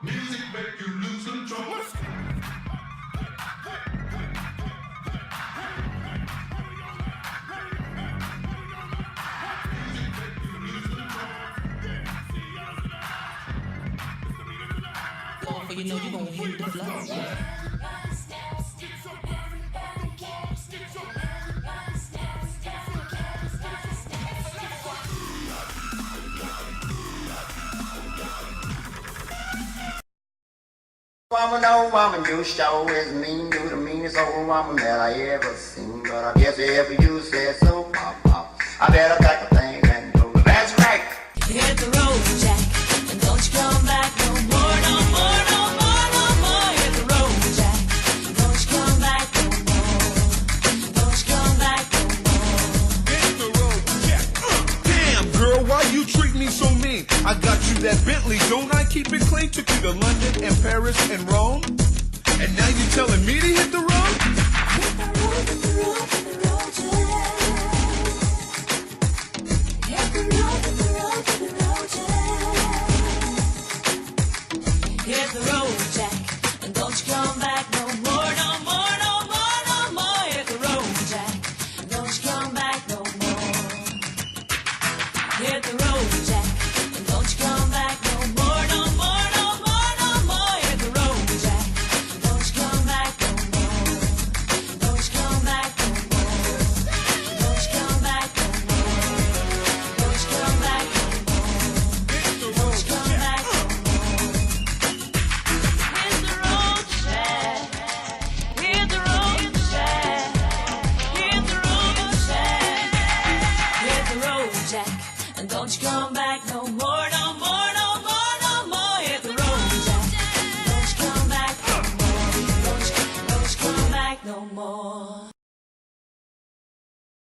Music make you lose control. For you know you gon' hit the floor. Woman, no woman, you show is mean, you the meanest old woman that I ever seen. But I guess if you said so, pop, I better pack a thing and go. That's right. Hit the road, Jack, and don't you come back no more, no more, no more, no more. Hit the road, Jack, and don't you come back no more. Don't you come back no more. Hit the road, Jack. Damn, girl, why you treat me so mean? I got you that Bentley, don't I keep it clean? Took you to London and Paris and Rome, and now you telling me to hit the road? Hit the road, hit the road, hit the road, Jack. Hit the road, hit the road, hit the road, Jack. Hit the road, Jack, and don't you come back no more, no more, no more, no more. Hit the road, Jack, and don't you come back no more. Hit the road, Jack, and don't you come back no more, no more, no more, no more. Hit the road, Jack, and don't you come back no more. Don't you come back no more. Don't you come back no more. Don't you come back no more. Don't you come back no more. Hit the road, Jack. Hit the road, Jack. Hit the road, Jack. Hit the road, Jack, and don't you come back no more, no more, no more, no more. Hit the road, Jack, don't you come back no more. Don't you come back no more.